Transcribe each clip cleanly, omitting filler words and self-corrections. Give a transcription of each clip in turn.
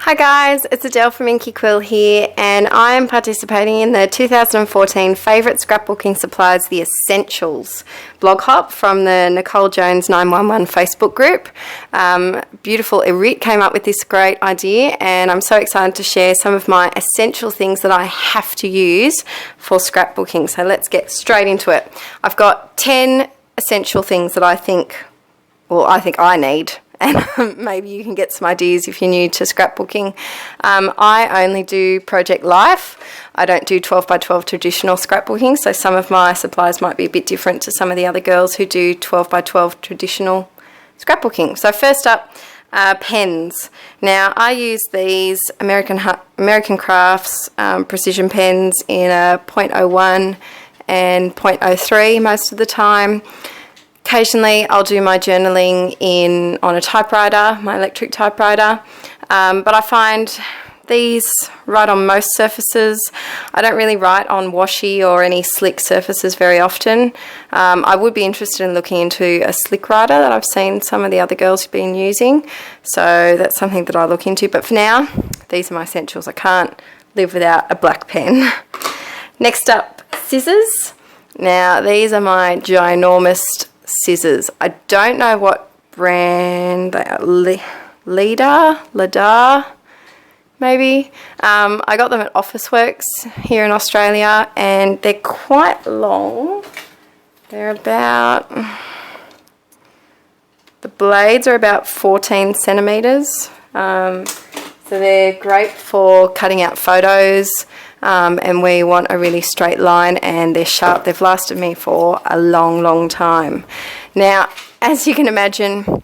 Hi guys, it's Adele from InkieQuill here, and I am participating in the 2014 Favourite Scrapbooking Supplies The Essentials blog hop from the Nicole Jones 911 Facebook group. Beautiful Irit came up with this great idea, and I'm so excited to share some of my essential things that I have to use for scrapbooking. So let's get straight into it. I've got 10 essential things that I think I need. And maybe you can get some ideas if you're new to scrapbooking. I only do Project Life. I don't do 12 by 12 traditional scrapbooking, so some of my supplies might be a bit different to some of the other girls who do 12 by 12 traditional scrapbooking. So first up, pens. Now I use these American Crafts precision pens in a 0.01 and 0.03 most of the time. Occasionally I'll do my journaling on a typewriter, my electric typewriter, but I find these write on most surfaces. I don't really write on washy or any slick surfaces very often. I would be interested in looking into a slick writer that I've seen some of the other girls have been using, so that's something that I look into, but for now these are my essentials. I can't live without a black pen. Next up, scissors. Now these are my ginormous scissors. I don't know what brand they are. Lidar, maybe. I got them at Officeworks here in Australia, and they're quite long. They're about, the blades are about 14 centimeters. So they're great for cutting out photos, and we want a really straight line, and they're sharp. They've lasted me for a long time. Now, as you can imagine,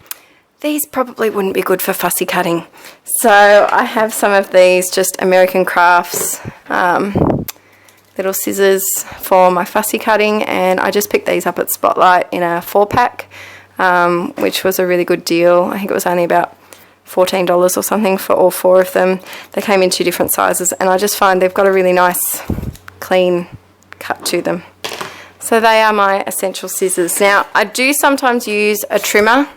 these probably wouldn't be good for fussy cutting. So I have some of these just American Crafts little scissors for my fussy cutting, and I just picked these up at Spotlight in a 4-pack, which was a really good deal. I think it was only about $14 or something for all 4 of them. They came in 2 different sizes, and I just find they've got a really nice clean cut to them. So they are my essential scissors. Now I do sometimes use a trimmer.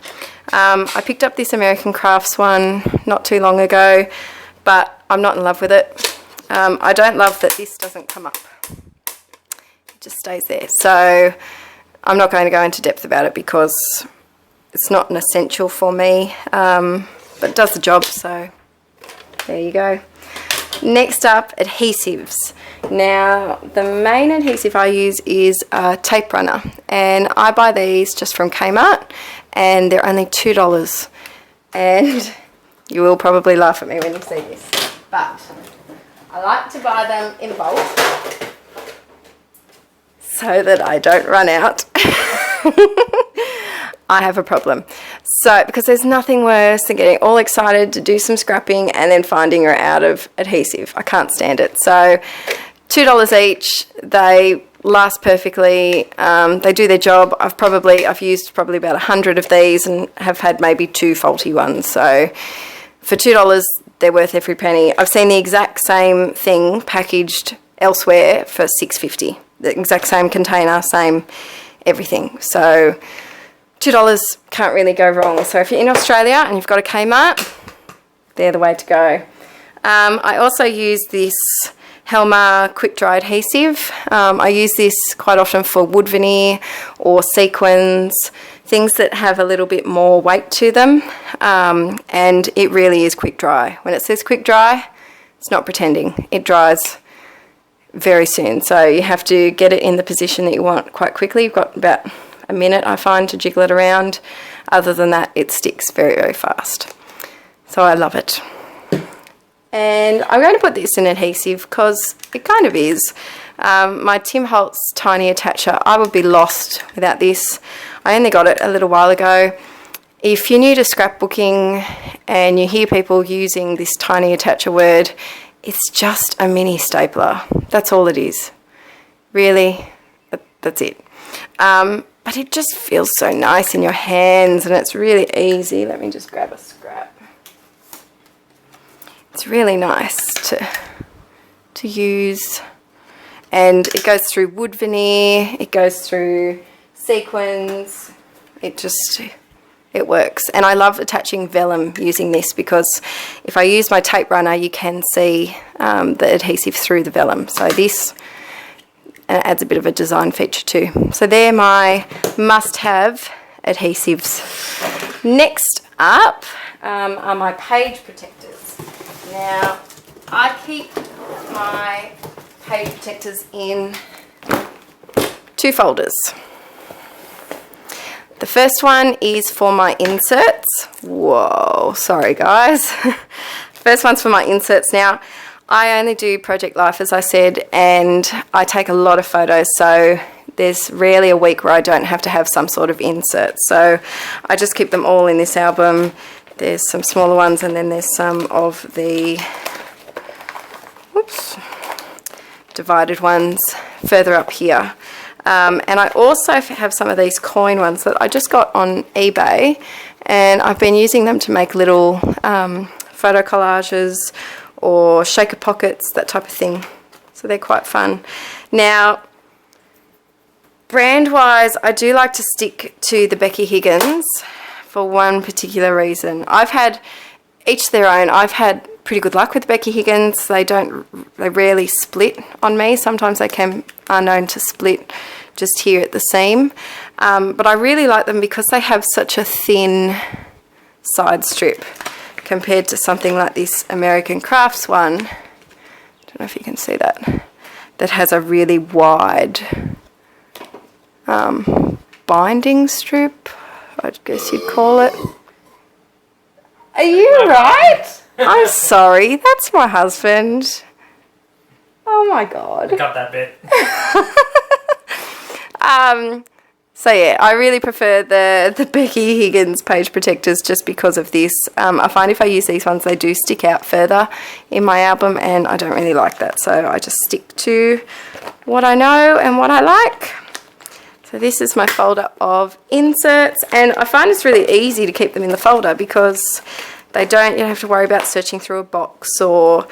I picked up this American Crafts one not too long ago, but I'm not in love with it. I don't love that this doesn't come up. It just stays there. So I'm not going to go into depth about it because it's not an essential for me. But it does the job, so there you go. Next up, adhesives. Now the main adhesive I use is a tape runner, and I buy these just from Kmart, and they're only $2, and you will probably laugh at me when you see this, but I like to buy them in bulk so that I don't run out. I have a problem. So, because there's nothing worse than getting all excited to do some scrapping and then finding you're out of adhesive. I can't stand it. So, $2 each. They last perfectly. They do their job. I've used probably about 100 of these and have had maybe 2 faulty ones. So, for $2, they're worth every penny. I've seen the exact same thing packaged elsewhere for $6.50. The exact same container, same everything. So $2 can't really go wrong. So if you're in Australia and you've got a Kmart, they're the way to go. I also use this Helmer quick dry adhesive. I use this quite often for wood veneer or sequins, things that have a little bit more weight to them, and it really is quick dry. When it says quick dry, it's not pretending. It dries very soon, so you have to get it in the position that you want quite quickly. You've got about a minute, I find, to jiggle it around. Other than that, it sticks very fast. So I love it. And I'm going to put this in adhesive because it kind of is. My Tim Holtz tiny attacher, I would be lost without this. I only got it a little while ago. If you're new to scrapbooking and you hear people using this tiny attacher word, it's just a mini stapler. That's all it is. Really, that's it. But it just feels so nice in your hands, and it's really easy. Let me just grab a scrap. It's really nice to use, and it goes through wood veneer, it goes through sequins. It just it works. And I love attaching vellum using this, because if I use my tape runner, you can see the adhesive through the vellum. So this adds a bit of a design feature too. So they're my must-have adhesives. Next up are my page protectors. Now, I keep my page protectors in 2 folders. The first one is for my inserts. Whoa, sorry guys. First one's for my inserts. Now, I only do Project Life, as I said, and I take a lot of photos, so there's rarely a week where I don't have to have some sort of insert. So I just keep them all in this album. There's some smaller ones, and then there's some of the divided ones further up here. And I also have some of these coin ones that I just got on eBay, and I've been using them to make little photo collages or shaker pockets, that type of thing. So they're quite fun. Now, brand-wise, I do like to stick to the Becky Higgins for one particular reason. I've had, each their own, I've had pretty good luck with Becky Higgins. They rarely split on me. Sometimes they are known to split just here at the seam. But I really like them because they have such a thin side strip compared to something like this American Crafts one. I don't know if you can see that. That has a really wide binding strip, I guess you'd call it. Are you right? I'm sorry, that's my husband. Oh my god. I got that bit. So yeah, I really prefer the Becky Higgins page protectors just because of this. I find if I use these ones, they do stick out further in my album, and I don't really like that. So I just stick to what I know and what I like. So this is my folder of inserts, and I find it's really easy to keep them in the folder because you don't have to worry about searching through a box or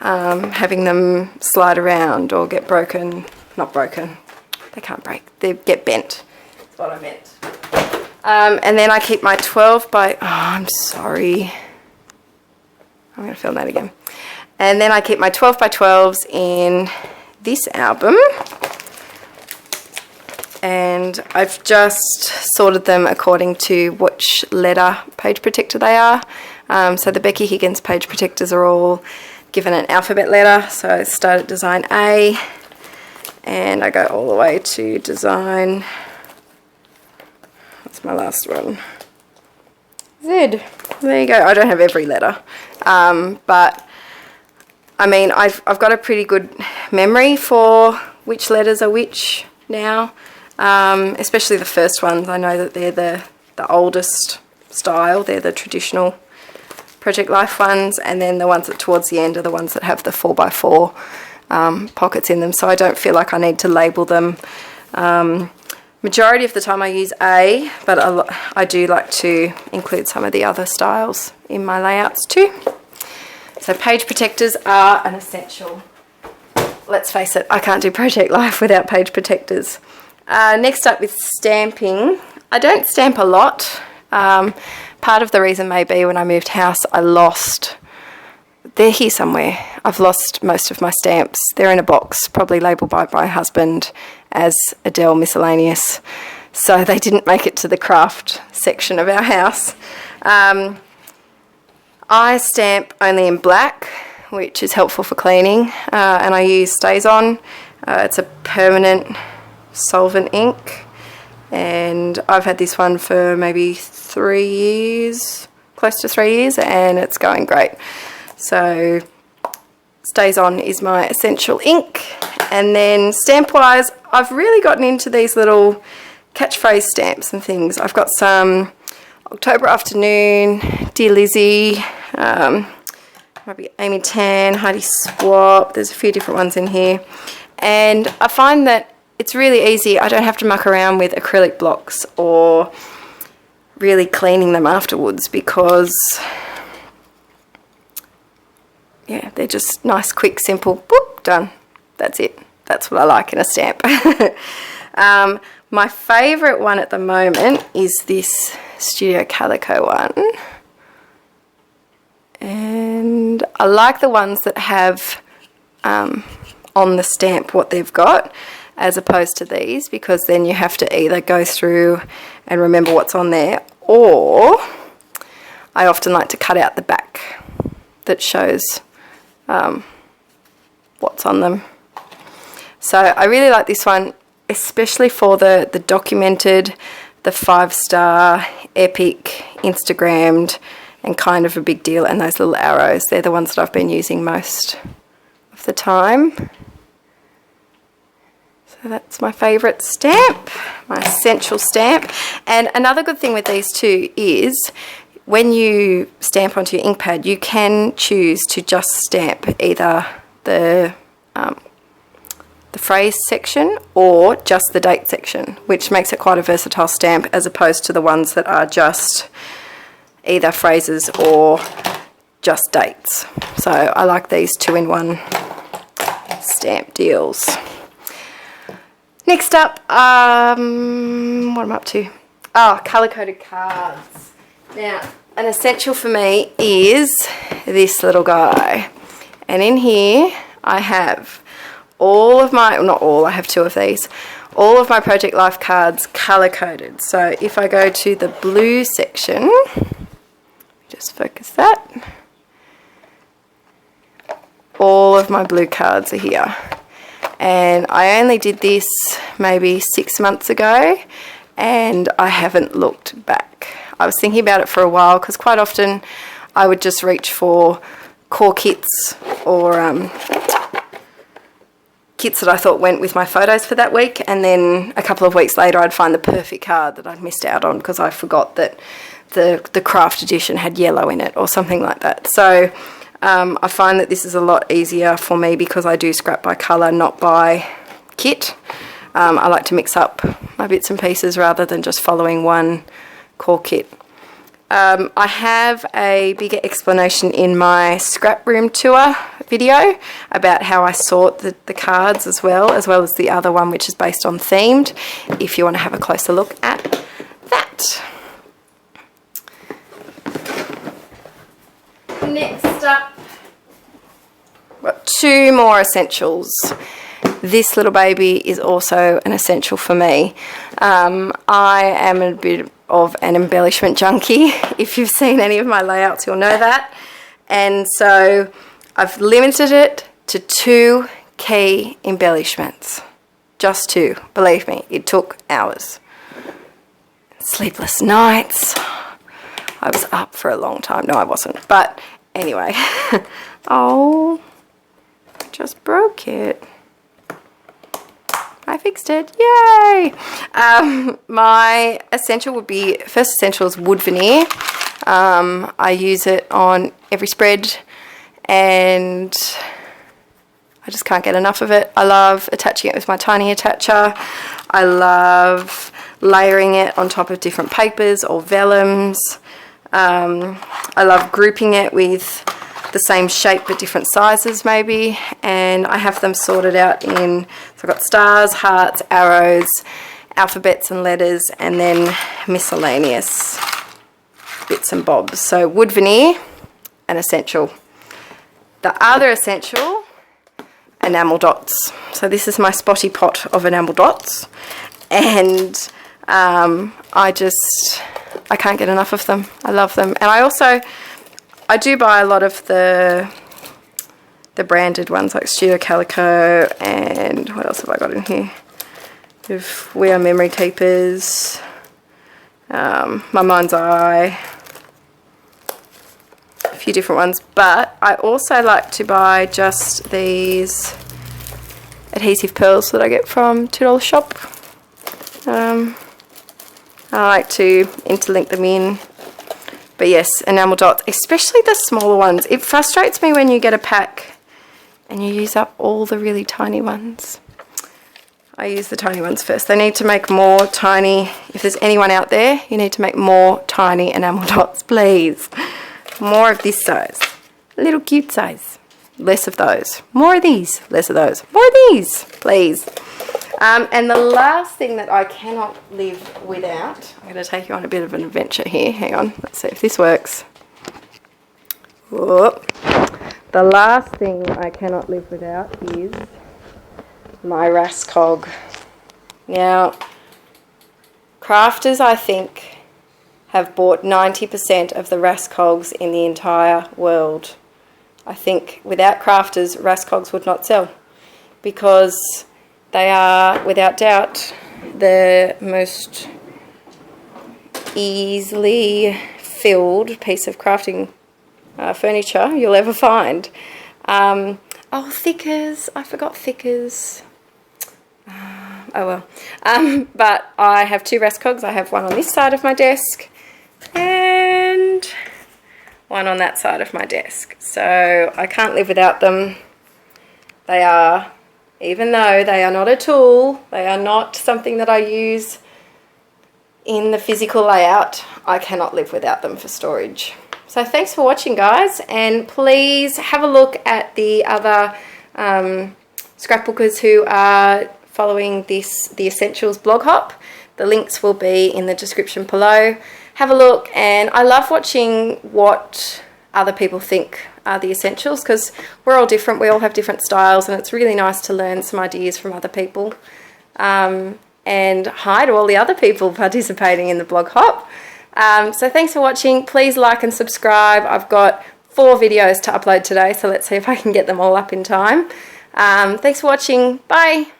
having them slide around or get broken. Not broken. They can't break. They get bent. That's what I meant. And then I keep my 12 by... Oh, I'm sorry. I'm going to film that again. And then I keep my 12 by 12s in this album. And I've just sorted them according to which letter page protector they are. So the Becky Higgins page protectors are all given an alphabet letter. So I start at design A, and I go all the way to design, what's my last one? Z. There you go. I don't have every letter. But I mean, I've got a pretty good memory for which letters are which now. Especially the first ones. I know that they're the oldest style. They're the traditional Project Life ones, and then the ones that towards the end are the ones that have the 4x4 pockets in them, so I don't feel like I need to label them. Majority of the time I use A, but I do like to include some of the other styles in my layouts too. So page protectors are an essential. Let's face it, I can't do Project Life without page protectors. Next up is stamping. I don't stamp a lot. Part of the reason may be when I moved house, they're here somewhere. I've lost most of my stamps. They're in a box, probably labelled by my husband as Adele Miscellaneous. So they didn't make it to the craft section of our house. I stamp only in black, which is helpful for cleaning, and I use Stays On. It's a permanent solvent ink, and I've had this one for maybe 3 years, close to 3 years, and it's going great. So Stays On is my essential ink. And then stamp wise, I've really gotten into these little catchphrase stamps and things. I've got some October Afternoon, Dear Lizzie, maybe Amy Tan, Heidi Swap. There's a few different ones in here, and I find that it's really easy. I don't have to muck around with acrylic blocks or really cleaning them afterwards because, yeah, they're just nice, quick, simple, boop, done. That's it. That's what I like in a stamp. My favourite one at the moment is this Studio Calico one. And I like the ones that have on the stamp what they've got, as opposed to these, because then you have to either go through and remember what's on there, or I often like to cut out the back that shows what's on them. So I really like this one, especially for the documented, the 5-star, epic, Instagrammed, and kind of a big deal, and those little arrows. They're the ones that I've been using most of the time. So that's my favourite stamp, my essential stamp. And another good thing with these two is when you stamp onto your ink pad, you can choose to just stamp either the phrase section or just the date section, which makes it quite a versatile stamp, as opposed to the ones that are just either phrases or just dates. So I like these 2-in-1 stamp deals. Next up, what am I up to? Oh, colour-coded cards. Now, an essential for me is this little guy. And in here, I have all of my, well, not all, I have 2 of these, all of my Project Life cards colour-coded. So if I go to the blue section, just focus that, all of my blue cards are here. And I only did this maybe 6 months ago, and I haven't looked back. I was thinking about it for a while, because quite often I would just reach for core kits or kits that I thought went with my photos for that week, and then a couple of weeks later I'd find the perfect card that I'd missed out on because I forgot that the craft edition had yellow in it or something like that. So I find that this is a lot easier for me because I do scrap by colour, not by kit. I like to mix up my bits and pieces rather than just following one core kit. I have a bigger explanation in my scrap room tour video about how I sort the cards as well as the other one, which is based on themed, if you want to have a closer look at that. Next up, got 2 more essentials. This little baby is also an essential for me. I am a bit of an embellishment junkie. If you've seen any of my layouts, you'll know that. And so I've limited it to 2 key embellishments. Just 2. Believe me, it took hours. Sleepless nights. I was up for a long time. No, I wasn't. But anyway. Oh, just broke it. I fixed it. Yay! My essential would be, first essential is wood veneer. I use it on every spread and I just can't get enough of it. I love attaching it with my tiny attacher. I love layering it on top of different papers or vellums. I love grouping it with the same shape but different sizes maybe, and I have them sorted out in, so I've got stars, hearts, arrows, alphabets and letters, and then miscellaneous bits and bobs. So wood veneer, an essential. The other essential, enamel dots. So this is my spotty pot of enamel dots, and I can't get enough of them. I love them. And I do buy a lot of the branded ones like Studio Calico, and what else have I got in here? We Are Memory Keepers, My Mind's Eye, a few different ones. But I also like to buy just these adhesive pearls that I get from $2 shop. I like to interlink them in. But yes, enamel dots, especially the smaller ones. It frustrates me when you get a pack and you use up all the really tiny ones. I use the tiny ones first. They need to make more tiny. If there's anyone out there, you need to make more tiny enamel dots, please. More of this size. A little cute size. Less of those. More of these. Less of those. More of these, please. And the last thing that I cannot live without, I'm going to take you on a bit of an adventure here. Hang on, let's see if this works. Whoop. The last thing I cannot live without is my Rascog. Now, crafters, I think, have bought 90% of the Rascogs in the entire world. I think without crafters, Rascogs would not sell, because they are, without doubt, the most easily filled piece of crafting furniture you'll ever find. Oh, thickers. I forgot thickers. Oh well. But I have two Rascogs. I have one on this side of my desk and one on that side of my desk. So I can't live without them. They are, even though they are not a tool, they are not something that I use in the physical layout, I cannot live without them for storage. So thanks for watching, guys, and please have a look at the other scrapbookers who are following the Essentials blog hop. The links will be in the description below. Have a look, and I love watching what other people think are the essentials, because we're all different, we all have different styles, and it's really nice to learn some ideas from other people. And hi to all the other people participating in the blog hop. So thanks for watching. Please like and subscribe. I've got 4 videos to upload today, so let's see if I can get them all up in time. Thanks for watching. Bye.